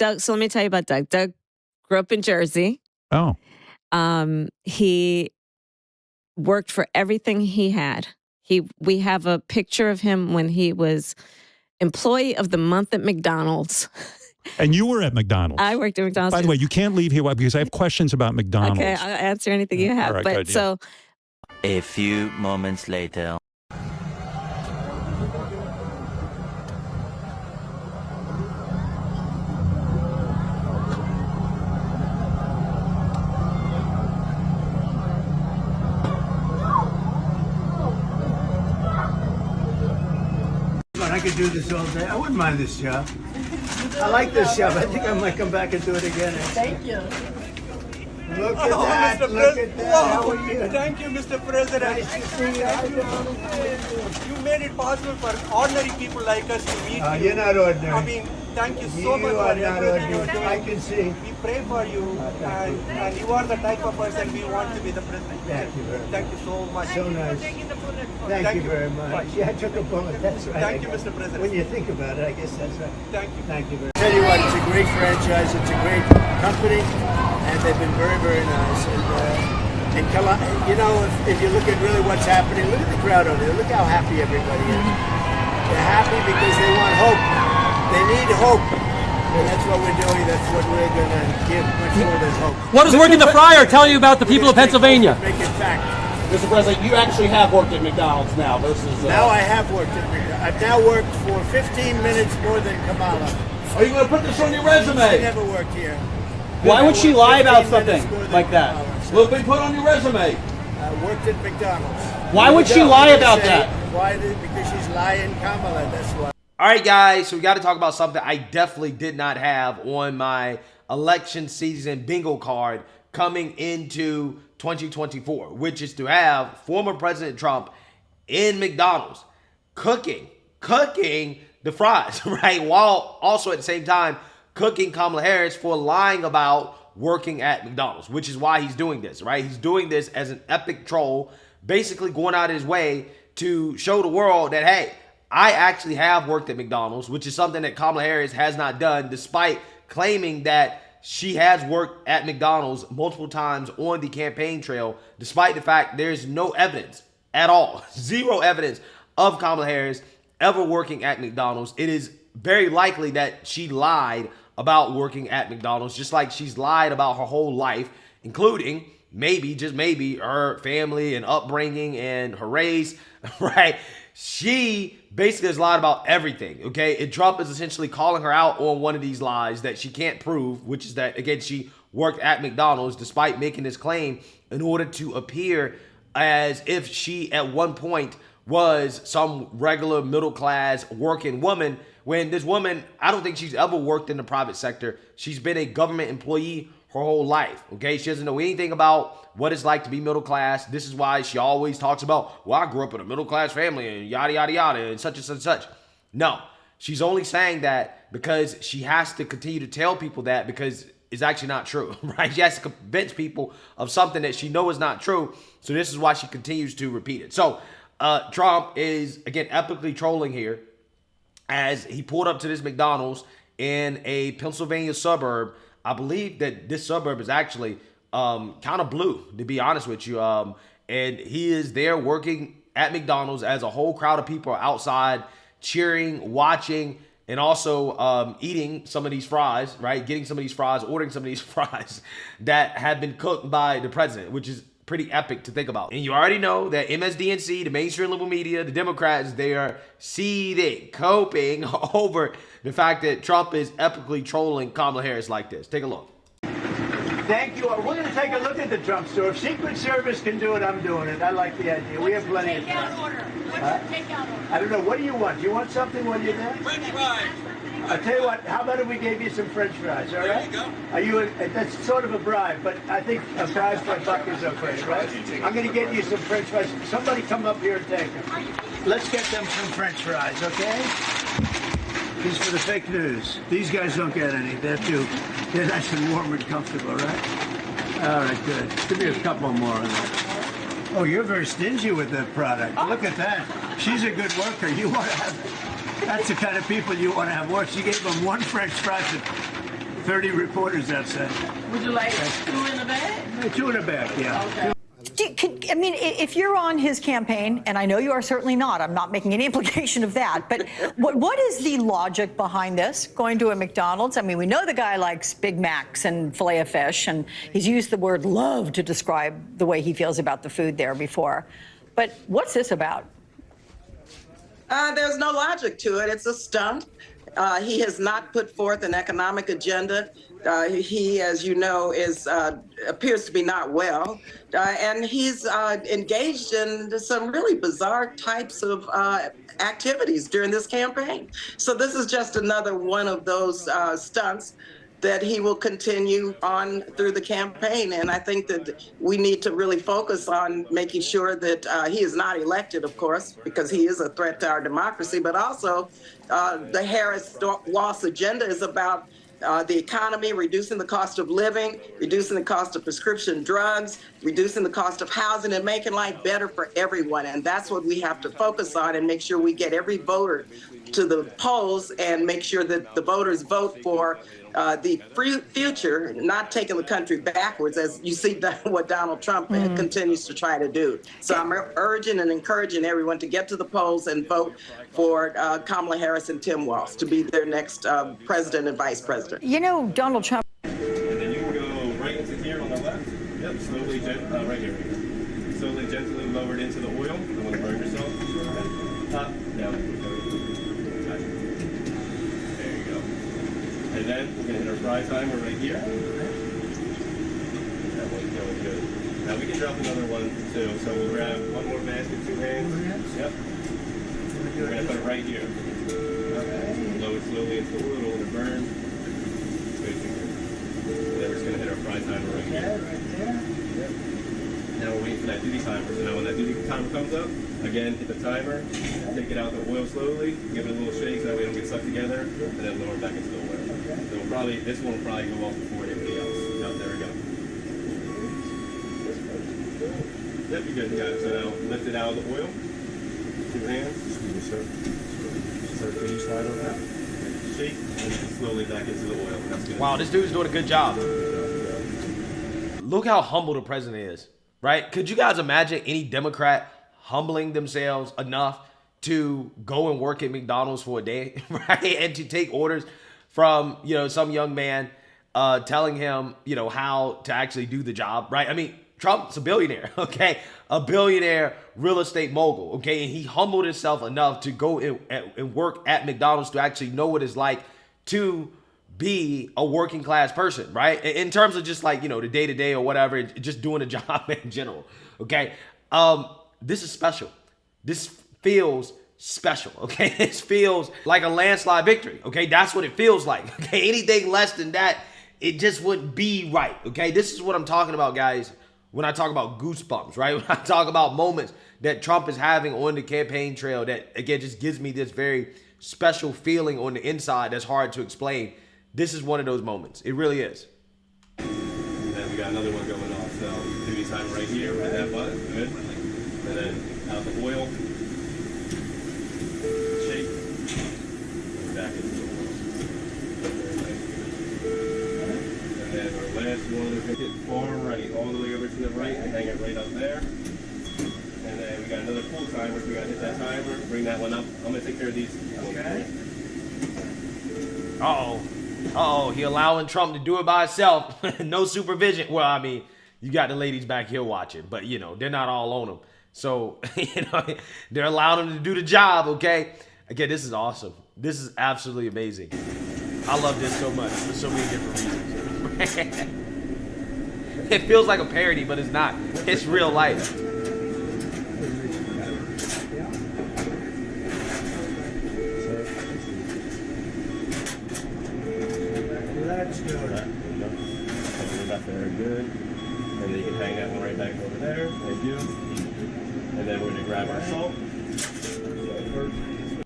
Doug. So let me tell you about Doug. Doug grew up in Jersey. Oh. He worked for everything he had. We have a picture of him when he was employee of the month at McDonald's. And you were at McDonald's. I worked at McDonald's. By the way, you can't leave here because I have questions about McDonald's. Okay, I'll answer anything you have. All right, but good, so, a few moments later. I could do this all day. I wouldn't mind this job. I like this job. I think I might come back and do it again. Thank you. Look at that. Mr. Look at that. How are you? Thank you, Mr. President. Nice to see you. You made it possible for ordinary people like us to meet you. You're not ordinary. I mean, thank you so much You for are not everything you're ordinary. doing. I can see. We pray for you, and you are the type of person we want to be the president. Thank you very much. Thank you so much. So nice. Thank you very much. Yeah, I took a bullet. That's right. Thank you, Mr. President. When you think about it, I guess that's right. Thank you. Thank you very much. Tell you what, it's a great franchise. It's a great company, and they've been very, very nice. And you know, if you look at really what's happening, look at the crowd over there. Look how happy everybody is. They're happy because they want hope. They need hope. And that's what we're doing. That's what we're going to give much more than hope. What does working the fryer tell you about the people of Pennsylvania? Make it fact. Mr. President, you actually have worked at McDonald's now versus... Now I have worked at McDonald's. I've now worked for 15 minutes more than Kamala. Are you going to put this on your I resume? never worked here. Why would she lie about 15 minutes something more than like that? Kamala, so Will be put on your resume. I worked at McDonald's. Why would she lie about that? Why? Because she's lying, Kamala. That's why. All right, guys, so we got to talk about something I definitely did not have on my election season bingo card coming into 2024, which is to have former President Trump in McDonald's cooking the fries, right? While also at the same time cooking Kamala Harris for lying about working at McDonald's, which is why he's doing this, right? He's doing this as an epic troll, basically going out of his way to show the world that, hey, I actually have worked at McDonald's, which is something that Kamala Harris has not done, despite claiming that she has worked at McDonald's multiple times on the campaign trail, despite the fact there's no evidence at all, zero evidence of Kamala Harris ever working at McDonald's. It is very likely that she lied about working at McDonald's, just like she's lied about her whole life, including maybe, just maybe, her family and upbringing and her race, right? She basically has lied about everything, okay? And Trump is essentially calling her out on one of these lies that she can't prove, which is that, again, she worked at McDonald's despite making this claim in order to appear as if she at one point was some regular middle-class working woman, when this woman, I don't think she's ever worked in the private sector. She's been a government employee her whole life, okay? She doesn't know anything about what it's like to be middle class. This is why she always talks about, well, I grew up in a middle class family and yada, yada, yada, and such and such and such. No, she's only saying that because she has to continue to tell people that because it's actually not true, right? She has to convince people of something that she knows is not true. So this is why she continues to repeat it. So Trump is, again, epically trolling here as he pulled up to this McDonald's in a Pennsylvania suburb. I believe that this suburb is actually kind of blue, to be honest with you. And he is there working at McDonald's as a whole crowd of people are outside cheering, watching, and also eating some of these fries, right? Getting some of these fries, ordering some of these fries that have been cooked by the president, which is pretty epic to think about. And you already know that MSNBC, the mainstream liberal media, the Democrats, they are seething, coping over the fact that Trump is epically trolling Kamala Harris like this. Take a look. Thank you. We're going to take a look at the Trump store. If Secret Service can do it, I'm doing it. I like the idea. We have plenty of time. What's your takeout order? I don't know. What do you want? Do you want something when you're there? French fries. I'll tell you what. How about if we gave you some French fries? All right? There you go. That's sort of a bribe, but I think a bribe for a buck is okay, right? I'm going to get you some French fries. Somebody come up here and take them. Let's get them some French fries, okay? These for the fake news. These guys don't get any. They're nice and warm and comfortable, right? All right, good. Give me a couple more of that. Oh, you're very stingy with the product. Look at that. She's a good worker. You want to have... That's the kind of people you want to have work. She gave them one French fry. 30 reporters outside. Would you like 2 in the bag? 2 in a bag, yeah. Okay. I mean, if you're on his campaign, and I know you are certainly not, I'm not making any implication of that, but what is the logic behind this, going to a McDonald's? I mean, we know the guy likes Big Macs and filet of fish, and he's used the word love to describe the way he feels about the food there before. But what's this about? There's no logic to it. It's a stunt. He has not put forth an economic agenda. He, as you know, appears to be not well, and he's engaged in some really bizarre types of activities during this campaign. So this is just another one of those stunts that he will continue on through the campaign. And I think that we need to really focus on making sure that he is not elected, of course, because he is a threat to our democracy, but also the Harris loss agenda is about the economy, reducing the cost of living, reducing the cost of prescription drugs, reducing the cost of housing, and making life better for everyone. And that's what we have to focus on and make sure we get every voter to the polls and make sure that the voters vote for the future, not taking the country backwards, as you see what Donald Trump continues to try to do. So I'm urging and encouraging everyone to get to the polls and vote for Kamala Harris and Tim Walz to be their next president and vice president. You know, Donald Trump. And then you can go right into here on the left. Yep, slowly, right here. Slowly, gently lowered into the oil. Don't want to burn yourself. Up, down. And then we're going to hit our fry timer right here. That one's going good. Now we can drop another one too. So we'll grab one more basket, 2 hands. Yep. We're going to put it right here. Lower it slowly into the oil, don't want to burn. Good. And then we're just going to hit our fry timer right here. Yep. Now we're waiting for that duty timer. So now when that duty timer comes up, again, hit the timer, take it out the oil slowly, give it a little shake so that way it don't get stuck together, and then lower it back into the oil. So this one will probably go off before anybody else. Yep, there we go. Yep, you're good. You got it. So now lift it out of the oil. 2 hands. Circle each side of that. Shake, and slowly back into the oil. That's good. Wow, this dude's doing a good job. Look how humble the president is, right? Could you guys imagine any Democrat humbling themselves enough to go and work at McDonald's for a day, right? And to take orders from, some young man telling him, how to actually do the job, right? I mean, Trump's a billionaire, okay? A billionaire real estate mogul, okay? And he humbled himself enough to go and work at McDonald's to actually know what it's like to be a working class person, right? In terms of just like, the day-to-day or whatever, just doing a job in general, okay? This is special. This feels special, okay? This feels like a landslide victory, okay? That's what it feels like, okay? Anything less than that, it just wouldn't be right, okay? This is what I'm talking about, guys, when I talk about goosebumps, right? When I talk about moments that Trump is having on the campaign trail that, again, just gives me this very special feeling on the inside that's hard to explain. This is one of those moments. It really is. And then we got another one going on. So duty time right here with that button. Good. And then out the oil. Shake. And back into the oil. And then our last one is hit far right, all the way over to the right, and hang it right up there. And then we got another full timer. So we got to hit that timer, bring that one up. I'm going to take care of these. Okay. Uh-oh, he allowing Trump to do it by himself. No supervision. Well, I mean, you got the ladies back here watching, but, they're not all on him. So, they're allowing him to do the job, okay? Again, this is awesome. This is absolutely amazing. I love this so much for so many different reasons. It feels like a parody, but it's not. It's real life. Very good. And then you can hang that one right back over there. Thank you. And then we're going to grab our salt.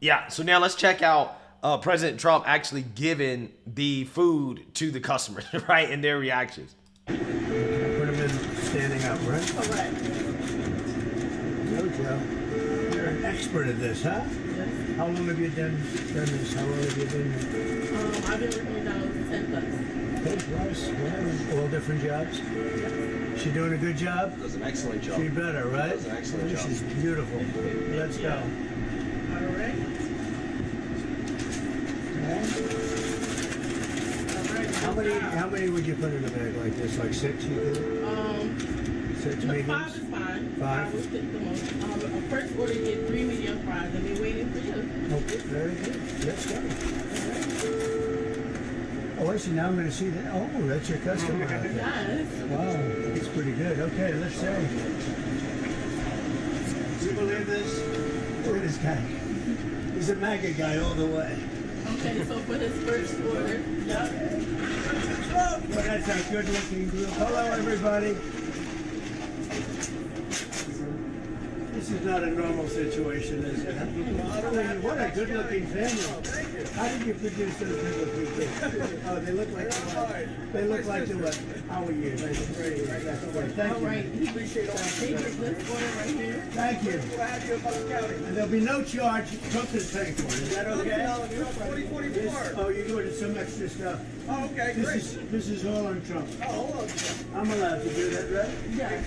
Yeah, so now let's check out President Trump actually giving the food to the customers, right, and their reactions. Put them in standing up, right? Correct. No, Joe. You're an expert at this, huh? Yes. How long have you done this? How long have you been? I've been working McDonald's 10 plus. Well, all different jobs. She doing a good job? Does an excellent job. She better, right? Does an excellent job. This is beautiful. Let's go. All right. How many would you put in a bag like this? Like 6, you think? 6 mediums? 5 is fine. 5? Will stick the most. First order, get 3 medium fries, and they're waiting for you. Okay, very good. Let's go. Oh, I see. Now I'm going to see that. Oh, that's your customer. Yes. Wow, it's pretty good. Okay, let's see. Do you believe this? Look at this guy. He's a MAGA guy all the way. Okay, so for his first order, Well, that's a good-looking group. Hello, everybody. This is not a normal situation, is it? What a good-looking family. How did you produce those good-looking kids? Oh, they look like the what? How are you? That's great. Thank you. all right. Appreciate all take this order right here. Thank you. And there'll be no charge. Trump is paying for it. Is that okay? Oh, you're doing some extra stuff. Oh, okay, great. This is all on Trump. Oh, hold on. I'm allowed to do that, right? Yeah.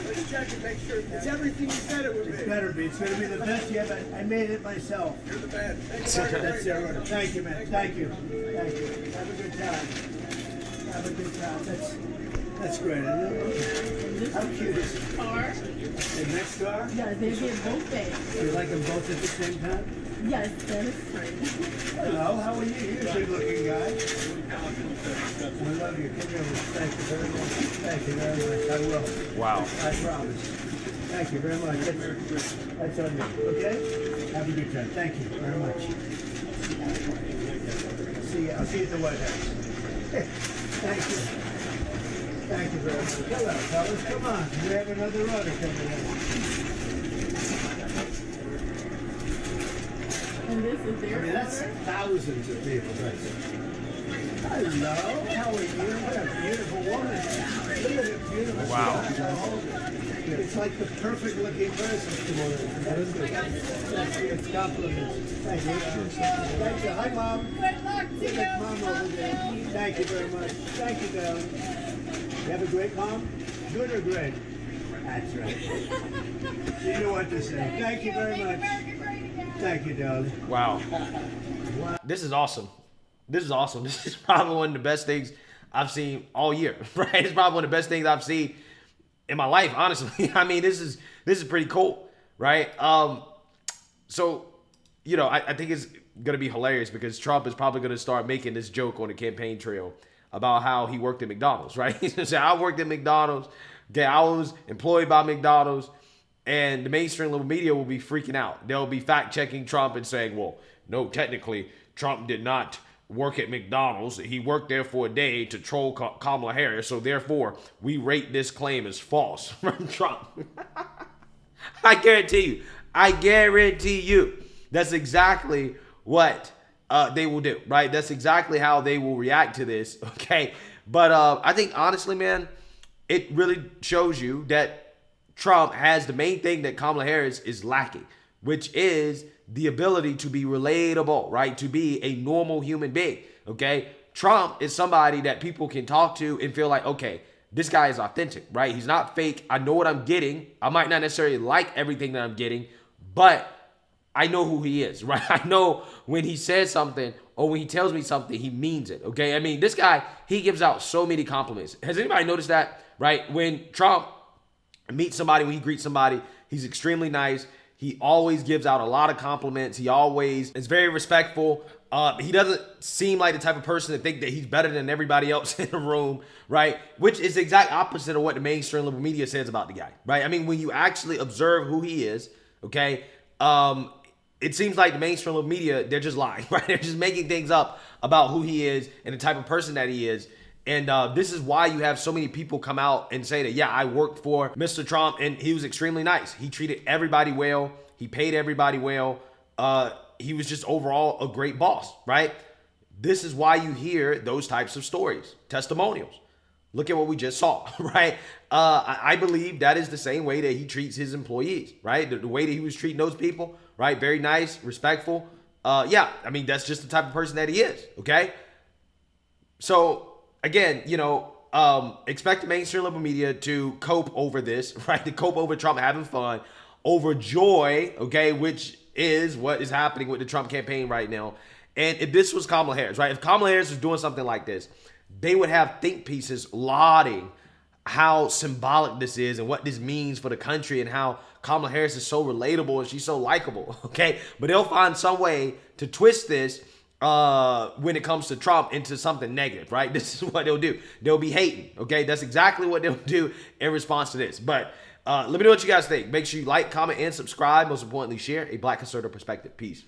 Let's check and make sure it's everything you said it would be. It better be. It's going to be the best yet. I made it myself. You're the man. Thank you. Thank you, man. Thank you. Thank you. Have a good time. Have a good time. That's great. How cute is it? Car. The next car? Yeah, they get both bags. You like them both at the same time? Yes, that is great. Hello, how are you? You're a good-looking guy. I love you. Give me a thank you very much. Thank you very much. I will. Wow. I promise. Thank you very much. That's on you. Okay? Have a good time. Thank you very much. See you. I'll see you at the White House. Thank you. Thank you very much. Hello, fellas. Come on. We have another order coming in. And this is their That's order. thousands of people. Hello, how are you? What a beautiful woman. Look at it, beautiful. Wow. It's like the perfect looking person. That's good compliments. Thank you. Thank you. Hi, Mom. Good luck to you. Mom over there. Thank you very much. Thank you, darling. You have a great mom? Good or great? That's right. You know what to say. Thank you very much. Thank you, darling. Wow. This is awesome. This is awesome. This is probably one of the best things I've seen all year, right? It's probably one of the best things I've seen in my life, honestly. I mean, this is pretty cool, right? So, you know, I think it's going to be hilarious because Trump is probably going to start making this joke on the campaign trail about how he worked at McDonald's, right? He's going to say, I worked at McDonald's. Okay, I was employed by McDonald's. And the mainstream little media will be freaking out. They'll be fact-checking Trump and saying, well, no, technically, Trump did not work at McDonald's. He worked there for a day to troll Kamala Harris. So therefore, we rate this claim as false from Trump. I guarantee you, that's exactly what they will do, right? That's exactly how they will react to this, okay? But I think, honestly, man, it really shows you that Trump has the main thing that Kamala Harris is lacking, which is the ability to be relatable, right? To be a normal human being, okay? Trump is somebody that people can talk to and feel like, okay, this guy is authentic, right? He's not fake. I know what I'm getting. I might not necessarily like everything that I'm getting, but I know who he is, right? I know when he says something or when he tells me something, he means it, okay? I mean, this guy, he gives out so many compliments. Has anybody noticed that, right? When Trump meets somebody, when he greets somebody, he's extremely nice. He always gives out a lot of compliments. He always is very respectful. He doesn't seem like the type of person to think that he's better than everybody else in the room, right? Which is the exact opposite of what the mainstream liberal media says about the guy, right? I mean, when you actually observe who he is, okay, it seems like the mainstream liberal media, they're just lying, right? They're just making things up about who he is and the type of person that he is. And this is why you have so many people come out and say that, yeah, I worked for Mr. Trump and he was extremely nice. He treated everybody well. He paid everybody well. He was just overall a great boss, right? This is why you hear those types of stories, testimonials. Look at what we just saw, right? I believe that is the same way that he treats his employees, right? The way that he was treating those people, right? Very nice, respectful. Yeah, I mean, that's just the type of person that he is, okay? So again, expect the mainstream liberal media to cope over this, right? To cope over Trump having fun, over joy, okay, which is what is happening with the Trump campaign right now. And if this was Kamala Harris, right? If Kamala Harris was doing something like this, they would have think pieces lauding how symbolic this is and what this means for the country and how Kamala Harris is so relatable and she's so likable, okay? But they'll find some way to twist this when it comes to Trump into something negative, right? This is what they'll do. They'll be hating, okay? That's exactly what they'll do in response to this. But let me know what you guys think. Make sure you like, comment, and subscribe. Most importantly, share a Black conservative perspective. Peace.